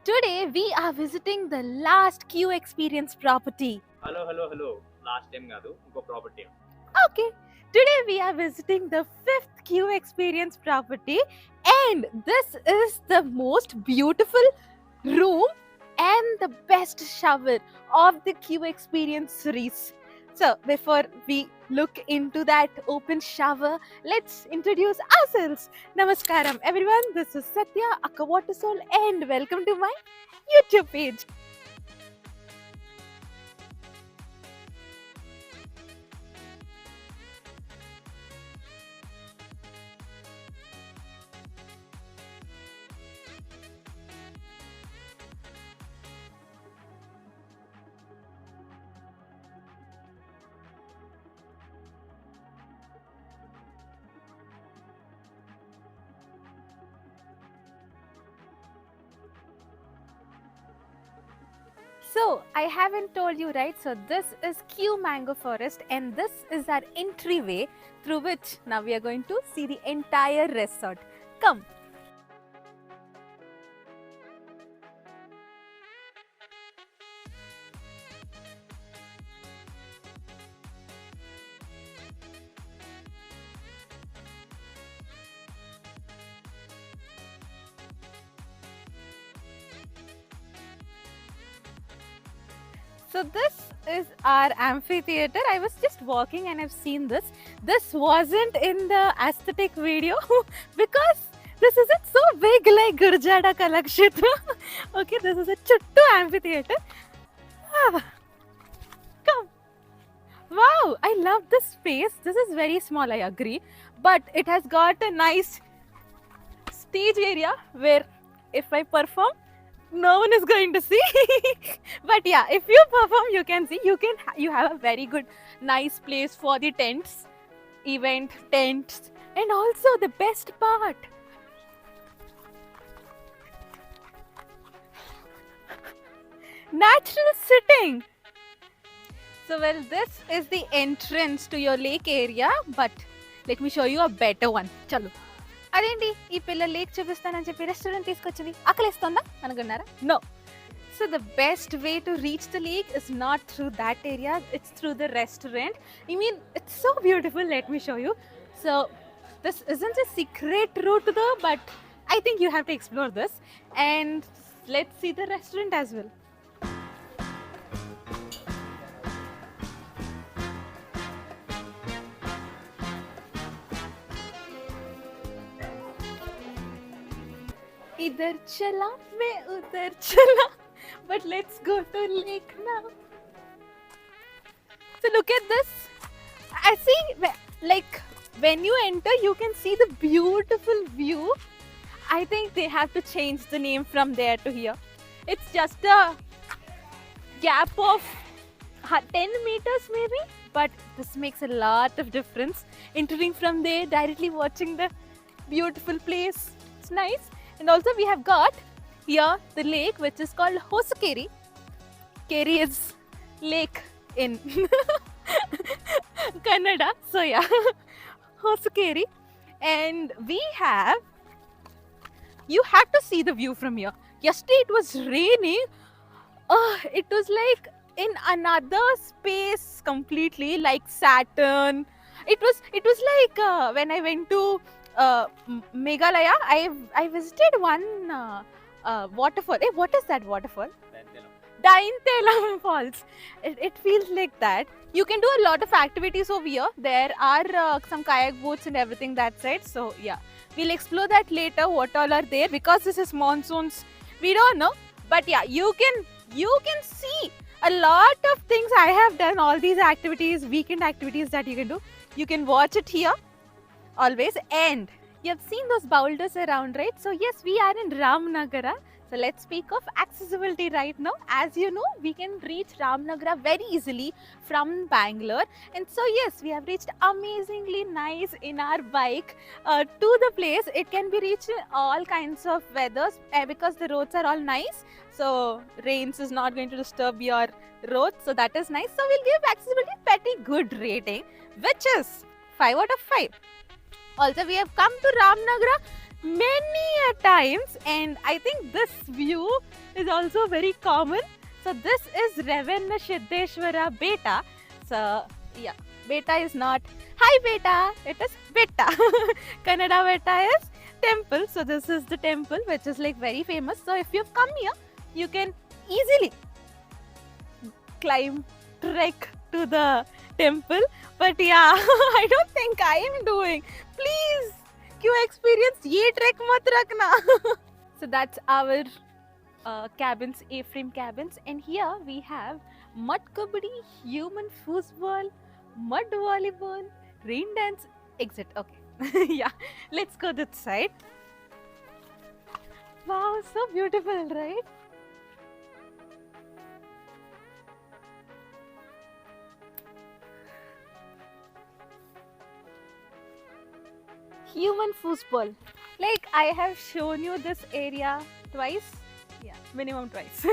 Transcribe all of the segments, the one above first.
Today we are visiting the last Q Experience property. Hello last time కాదు ఇంకో property. Okay, today we are visiting the fifth Q Experience property, and this is the most beautiful room and the best shower of the Q Experience series. So, before we look into that open shower, let's introduce ourselves. Namaskaram, everyone. This is Satya, Akka Water Soul, and welcome to my YouTube page. So, I haven't told you, right? So, this is Q Mango Forest, and this is our entryway through which now we are going to see the entire resort. Come. So this is our amphitheater. I was just walking and I've seen this. This wasn't in the aesthetic video because this isn't so big like Gurjada Kalakshetra. Okay, this is a Chuttu amphitheater. Come. Wow, I love this space. This is very small, I agree. But it has got a nice stage area where if I perform, no one is going to see. But yeah, if you perform, you can see. You have a very good nice place for the tents, event tents, and also the best part, natural sitting. So well, this is the entrance to your lake area, but let me show you a better one. Chalo. అదేంటి ఈ పిల్ల lake చూపిస్తానని చెప్పి restaurant తీసుకొచ్చింది, ఆకలిస్తుందా అనుకున్నారా? No. So the best way to reach the lake is not through that area, it's through the restaurant. I mean, it's so beautiful. Let me show you. So this isn't a secret route though, but I think you have to explore this, and let's see the restaurant as well. इधर चला मैं उधर चला, but let's go to lake now. So look at this. I see, like when you enter you can see the beautiful view. I think they have to change the name from there to here. It's just a gap of 10 meters maybe, but this makes a lot of difference. Entering from there, directly watching the beautiful place. It's nice. And also we have got here the lake which is called Hosukeri. Keri is lake in Kannada. So yeah, Hosukeri. And we have, you have to see the view from here. Yesterday it was raining. It was like in another space completely, like Saturn. It was like when I went to Meghalaya, I visited one waterfall. Hey, what is that waterfall? Daintelam Falls. It feels like that. You can do a lot of activities over here. There are some kayak boats and everything that side. So yeah, we'll explore that later. What all are there? Because this is monsoons, we don't know. But yeah, you can see a lot of things. I have done all these activities, weekend activities that you can do. You can watch it here always. And you have seen those boulders around, right? So yes, we are in Ramnagara. So let's speak of accessibility right now. As you know, we can reach Ramnagara very easily from Bangalore. And so yes, we have reached amazingly nice in our bike to the place. It can be reached in all kinds of weathers because the roads are all nice. So rains is not going to disturb your roads. So that is nice. So we'll give accessibility pretty good rating, which is 5 out of 5. Also, we have come to Ramnagara many a times, and I think this view is also very common. So this is Ravenna Siddheshwara Beta. So yeah, Beta is not hi Beta, it is Beta. Kannada Beta is temple. So this is the temple which is like very famous. So if you've come here, you can easily climb, trek to the temple. But yeah, I don't think I am doing. Please, क्यों experience ये trek मत रखना. So that's our cabins, A-frame cabins, and here we have mud kabaddi, human foosball, mud volleyball, rain dance. Exit. Okay. Yeah, let's go this side. Wow, so beautiful, right? Human foosball. Like I have shown you this area twice. Yeah, minimum twice.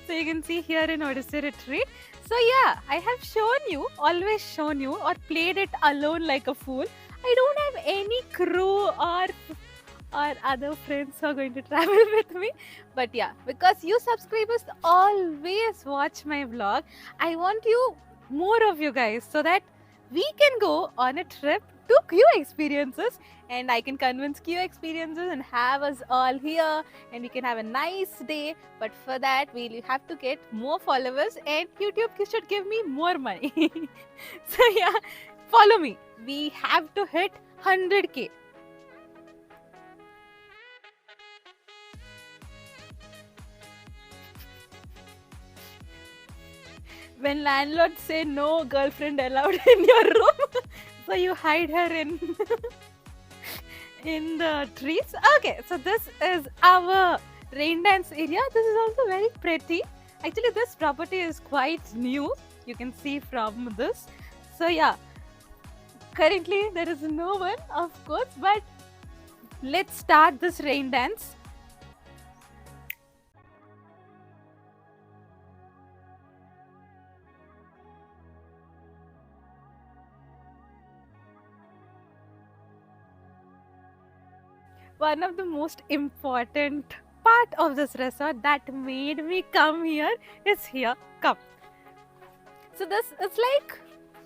So you can see here in Odyssey Retreat. So yeah, I have shown you, always shown you, or played it alone like a fool. I don't have any crew or other friends who are going to travel with me. But yeah, because you subscribers always watch my vlog, I want you, more of you guys, so that we can go on a trip to Q experiences, and I can convince Q experiences and have us all here, and we can have a nice day. But for that, we'll have to get more followers, and YouTube should give me more money. So yeah, follow me. We have to hit 100k. When landlords say no girlfriend allowed in your room, so you hide her in in the trees. Okay, so this is our rain dance area. This is also very pretty. Actually, this property is quite new. You can see from this. So yeah, currently there is no one, of course, but let's start this rain dance. One of the most important part of this resort that made me come here is here. Come. So this is like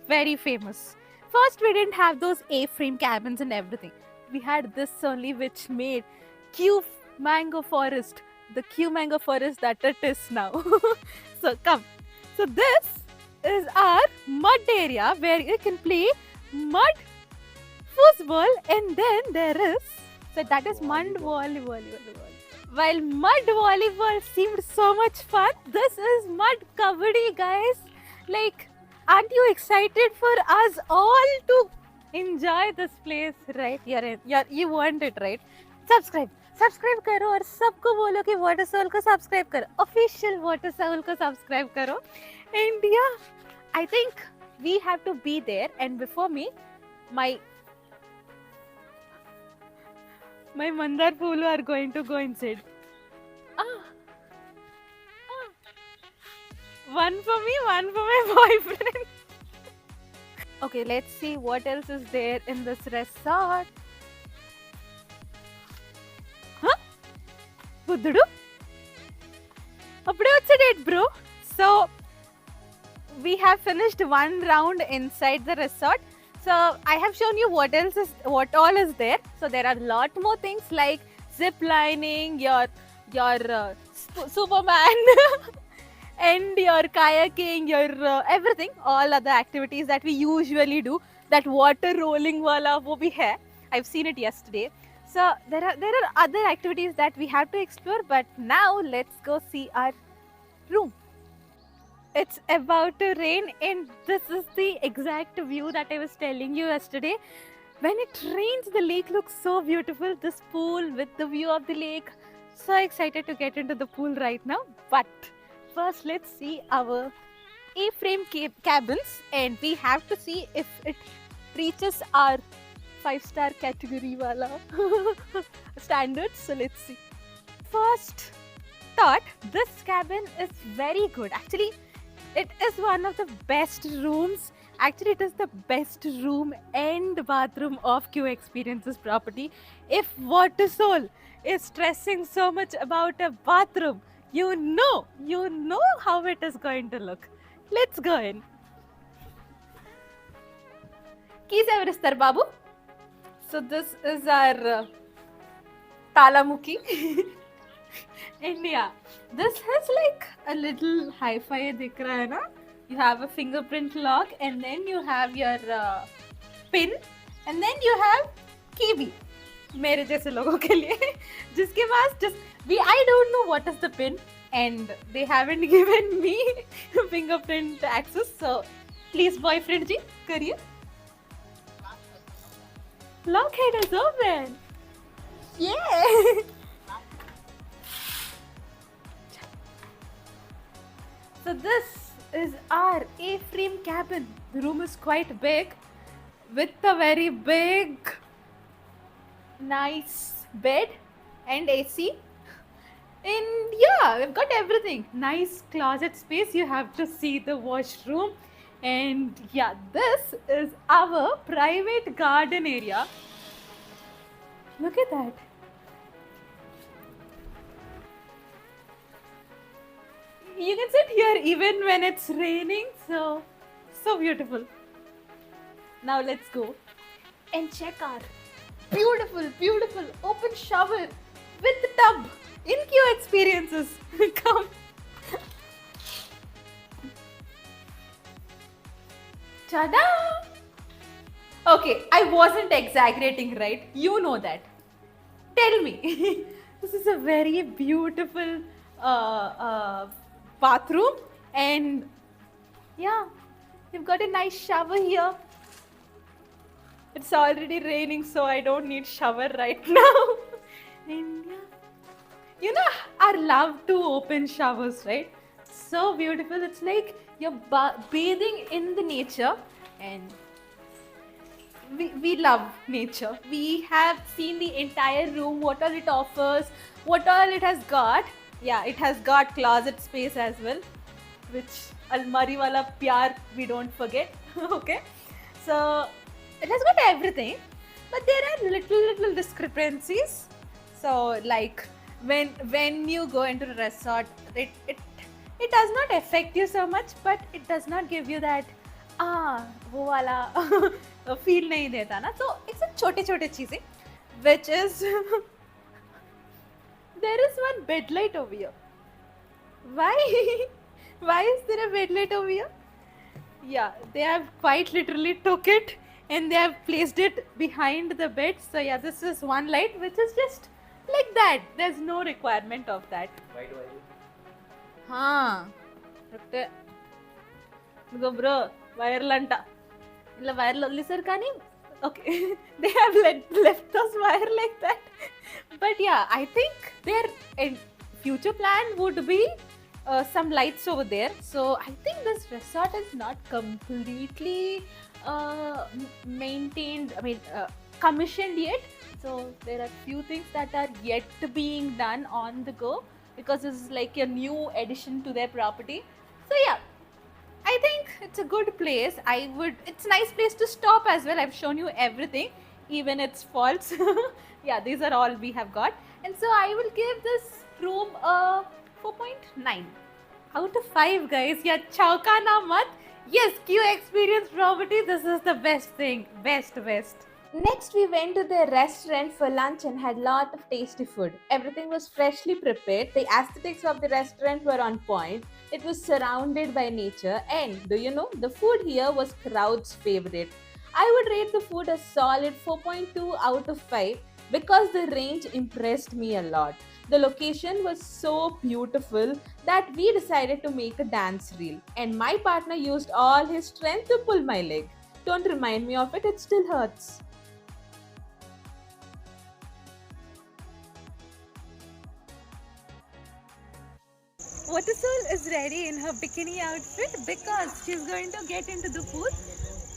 very famous. First, we didn't have those A-frame cabins and everything. We had this only, which made Q mango forest, the Q mango forest that it is now. So come. So this is our mud area where you can play mud football, and then there is, so that is mud volleyball. While mud volleyball seemed so much fun, this is mud kabaddi, guys. Like, aren't you excited for us all to enjoy this place, right? You want it, right? Subscribe करो और सबको बोलो कि water soul को subscribe करो, official water soul को subscribe करो. And yeah, I think we have to be there. And before me, my mandar pool are going to go inside. One for me, one for my boyfriend. Okay, let's see what else is there in this resort. Huh? Buddudu? Appude vachaded, bro. So we have finished one round inside the resort. So I have shown you what all is there. So there are a lot more things like zip lining, your Superman, and your kayaking, your everything, all other activities that we usually do. That water rolling wala wo bhi hai. I've seen it yesterday. So there are other activities that we have to explore. But now let's go see our room. It's about to rain, and this is the exact view that I was telling you yesterday. When it rains, the lake looks so beautiful. This pool with the view of the lake. So excited to get into the pool right now. But first, let's see our A-frame cabins, and we have to see if it reaches our 5-star category wala standards. So let's see. First thought, this cabin is very good. Actually, it is one of the best rooms Actually, it is the best room and bathroom of Q Experiences property. If Water Soul is stressing so much about a bathroom, you know how it is going to look. Let's go in. Keys Everestar Babu. So this is our Talamuki. And yeah, this has like a little hi-fi dikh raha hai na? You have a fingerprint lock and then you have your pin and then you have key मेरे जैसे लोगों के लिए जिसके पास just we I don't know what is the pin and they haven't given me fingerprint access, so please boyfriend जी करिए. Lockhead is open. Yeah. So this is our A-frame cabin. The room is quite big with a very big, nice bed and AC. And yeah, we've got everything. Nice closet space. You have to see the washroom. And yeah, this is our private garden area. Look at that. You can sit here even when it's raining, so beautiful. Now let's go and check our beautiful open shower with the tub in Q Experiences. Come. Ta-da! Okay, I wasn't exaggerating, right? You know that. Tell me. This is a very beautiful bathroom, and yeah, you've got a nice shower here. It's already raining, so I don't need shower right now. And yeah, you know, I love to open showers, right? So beautiful. It's like you're bathing in the nature, and we love nature. We have seen the entire room, what all it offers, what all it has got. Yeah, it has got closet space as well, which almari wala pyar we don't forget. Okay, so it has got everything, but there are little discrepancies. So like when you go into a resort, it does not affect you so much, but it does not give you that वो वाला feel नहीं देता ना. So it's a छोटे चीजें, which is there is one bed light over here. Why? Why is there a bed light over here? Yeah, they have quite literally took it and they have placed it behind the bed. So yeah, this is one light which is just like that. There's no requirement of that. White wire. Bro, wire lanta. ಇಲ್ಲ wire sir ಕಾನಿ okay. They have left us wire like that, but yeah, I think their future plan would be some lights over there. So I think this resort is not completely maintained, commissioned yet. So there are few things that are yet being done on the go, because this is like a new addition to their property. So yeah, I think it's a good place. It's a nice place to stop as well. I've shown you everything, even its faults. Yeah, these are all we have got. And so I will give this room a 4.9 out of 5, guys. Yeah, chauka na mat. Yes, Q Experience property. This is the best thing. Best. Next, we went to the restaurant for lunch and had lot of tasty food. Everything was freshly prepared. The aesthetics of the restaurant were on point. It was surrounded by nature, and do you know, the food here was crowd's favorite. I would rate the food a solid 4.2 out of 5 because the range impressed me a lot. The location was so beautiful that we decided to make a dance reel, and my partner used all his strength to pull my leg. Don't remind me of it, it still hurts. Water Soul is ready in her bikini outfit because she's going to get into the pool.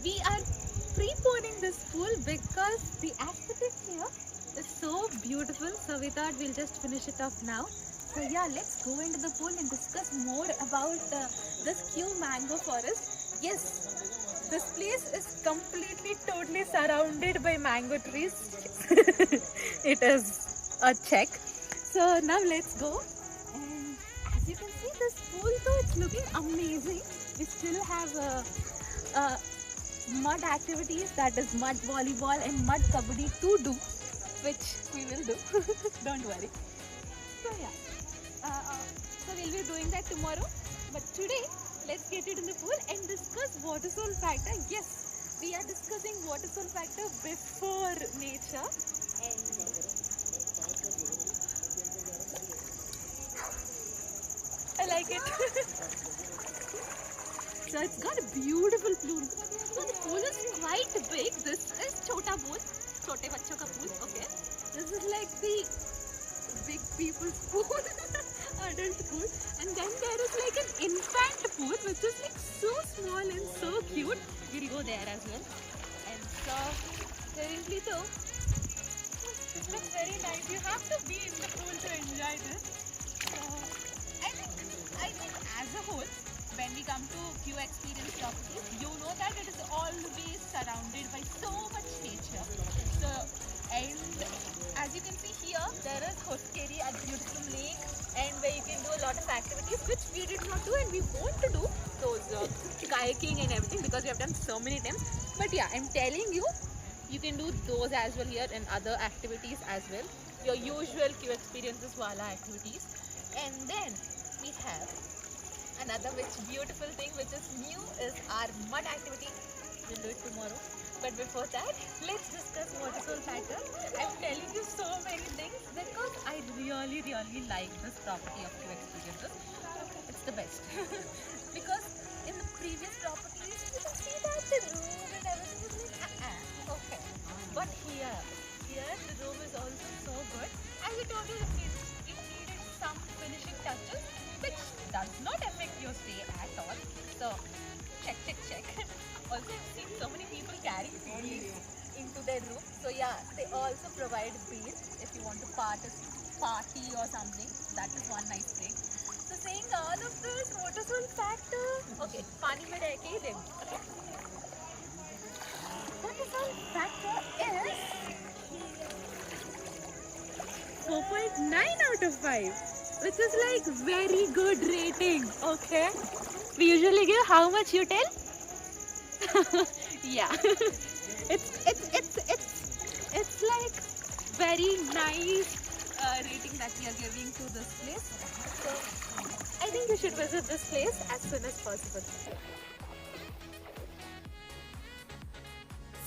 We are preponing this pool because the aesthetics here is so beautiful. So we thought we'll just finish it off now. So yeah, let's go into the pool and discuss more about this Q Mango Forest. Yes, This place is completely, totally surrounded by mango trees. It is a check. So now let's go. And as you can see, this pool though, it's looking amazing. We still have mud activities, that is mud volleyball and mud kabaddi to do, which we will do. Don't worry. So yeah, so we'll be doing that tomorrow. But today, let's get it in the pool and discuss water soul factor. Yes, we are discussing water soul factor before nature. And I like it. So it's got a beautiful pool. So the pool is quite big. This is chota pool, chote bachcho ka pool. Okay, this is like the big people's pool, adult pool, and then there is like an infant pool which is like so small and so cute. We'll go there as well. And so currently though, this looks very nice. You have to be in the pool to enjoy this. So I think as a whole, when we come to Q Experience properties, you know that it is always surrounded by so much nature. So, and as you can see here, there is Hoskeri at beautiful lake, and where you can do a lot of activities which we did not do, and we want to do those kayaking and everything because we have done so many times. But yeah, I'm telling you, you can do those as well here and other activities as well. Your usual Q Experiences wala activities, and then we have another beautiful thing which is new is our mud activity. We'll do it tomorrow. But before that, let's discuss water soul factor. I'm telling you so many things because I really like this property of Q Experiences. It's the best. Because in the previous properties, you can see that the room and everything is like, okay. But here the room is also so good. As I told you, it needed some finishing touches, which does not affect your stay at all. So check. Also, I've seen so many people carrying bees into their room. So yeah, they also provide bees if you want to party or something. That is one nice thing. So saying all of this, water soul factor. Okay, pani mein reh ke hi dekh. Water soul factor is 4.9 out of 5. Which is like very good rating. Okay, we usually give how much, you tell? Yeah, it's like very nice rating that we are giving to this place. So I think you should visit this place as soon as possible.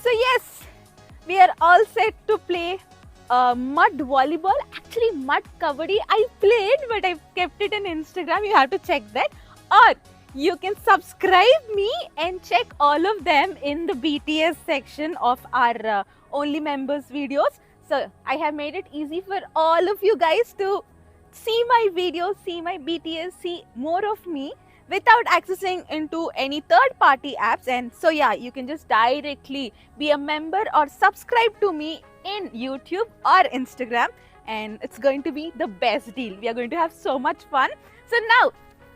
So yes, we are all set to play mud volleyball. Actually, mud kabaddi I played, but I kept it in Instagram. You have to check that. Or you can subscribe me and check all of them in the BTS section of our Only Members videos. So I have made it easy for all of you guys to see my videos, see my BTS, see more of me without accessing into any third-party apps. And so yeah, you can just directly be a member or subscribe to me in YouTube or Instagram, and it's going to be the best deal. We are going to have so much fun. So now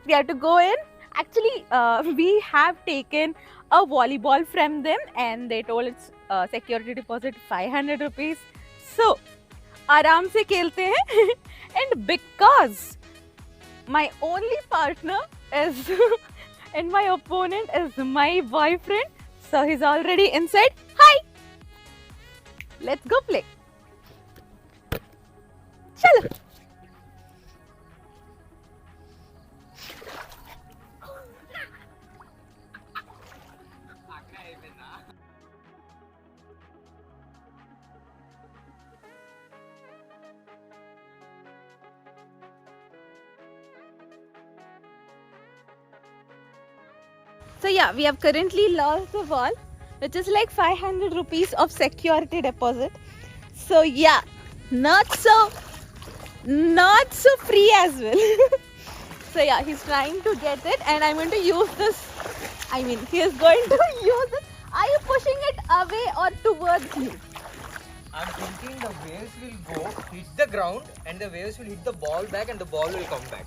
we have to go in. Actually, we have taken a volleyball from them, and they told it's security deposit 500 rupees. So आराम से खेलते हैं. And because my only partner is and my opponent is my boyfriend, so he's already inside. Hi, let's go play. Chalo. So yeah, we have currently lost the ball, which is like 500 rupees of security deposit. So yeah, not so free as well. So yeah, he's trying to get it, and I'm going to use this. I mean, he is going to use it. Are you pushing it away or towards you? I'm thinking the waves will go, hit the ground, and the waves will hit the ball back, and the ball will come back.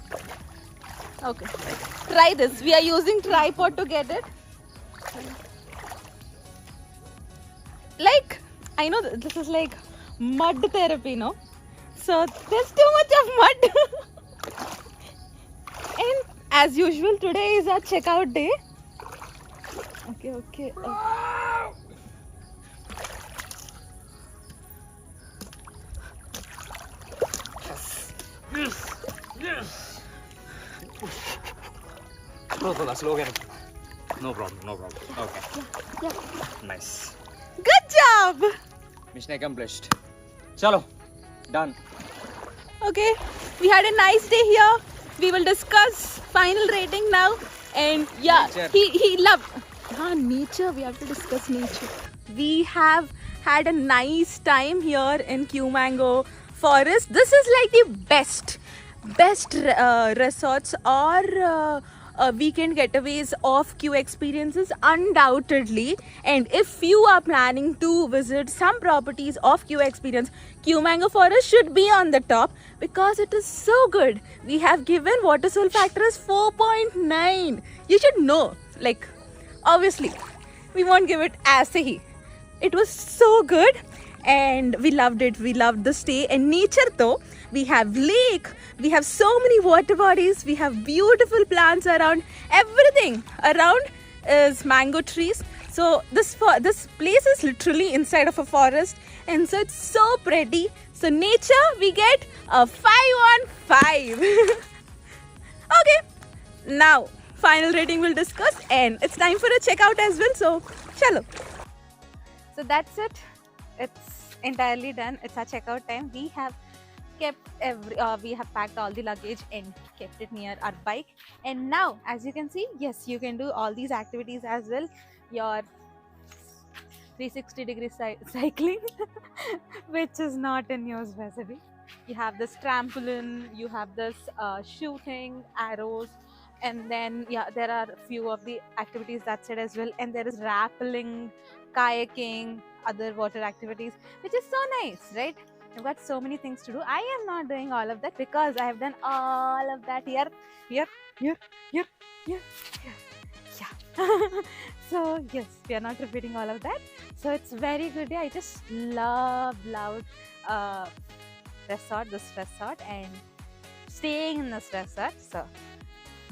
Okay, try this. We are using tripod to get it. like, I know this is like mud therapy, no? So there's too much of mud. And as usual, today is our checkout day. Okay. Yes. No, slow again. No problem. Okay. Yeah. Nice. Good job. Mission accomplished. Chalo. Done. Okay, we had a nice day here. We will discuss final rating now. And yeah, Nature. he loved nature. We have to discuss nature. We have had a nice time here in Q Mango Forest. This is like the best resorts or weekend getaways of Q experiences, undoubtedly. And if you are planning to visit some properties of Q experience, Q Mango Forest should be on the top because it is so good. We have given water soul factor as 4.9. You should know, like, obviously we won't give it as sahi. It was so good and we loved it. We loved the stay. And nature though, we have lake, we have so many water bodies, we have beautiful plants around. Everything around is mango trees. So this place is literally inside of a forest, and so it's so pretty. So nature, we get a 5 on 5. Okay, now final rating we'll discuss, and it's time for a checkout as well. So chalo. So that's it. It's entirely done. It's our checkout time. We have kept we have packed all the luggage and kept it near our bike. And now, as you can see, yes, you can do all these activities as well. Your 360-degree cycling, which is not in use basically. You have this trampoline, you have this shooting arrows, and then yeah, there are a few of the activities that's it as well. And there is rappelling, kayaking, other water activities, which is so nice, right? I've got so many things to do. I am not doing all of that because I have done all of that here. Yeah. So yes, we are not repeating all of that. So it's very good day. I just love this resort, and staying in this resort. So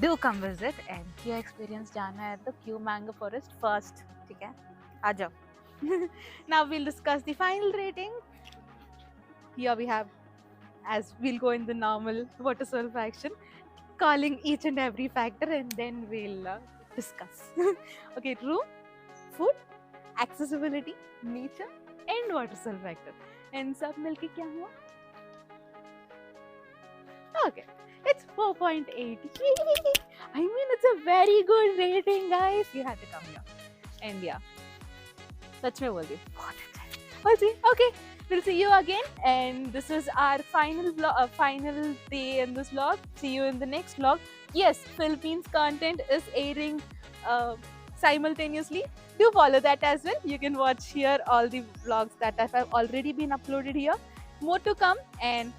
do come visit and Q experience जाना है तो Q Mango Forest first, ठीक है? आ जाओ. Now we'll discuss the final rating. Here we have, as we'll go in the normal water soul faction, calling each and every factor, and then we'll discuss. Okay, room, food, accessibility, nature, and water soul factor. And sab milke kya hua? Okay, it's 4.8. I mean, it's a very good rating, guys. You had to come here. And yeah, सच में बोल दी बहुत अच्छा है. Okay, we'll see you again, and this is our final day in this vlog. See you in the next vlog. Yes, Philippines content is airing simultaneously. Do follow that as well. You can watch here all the vlogs that have already been uploaded here. More to come, and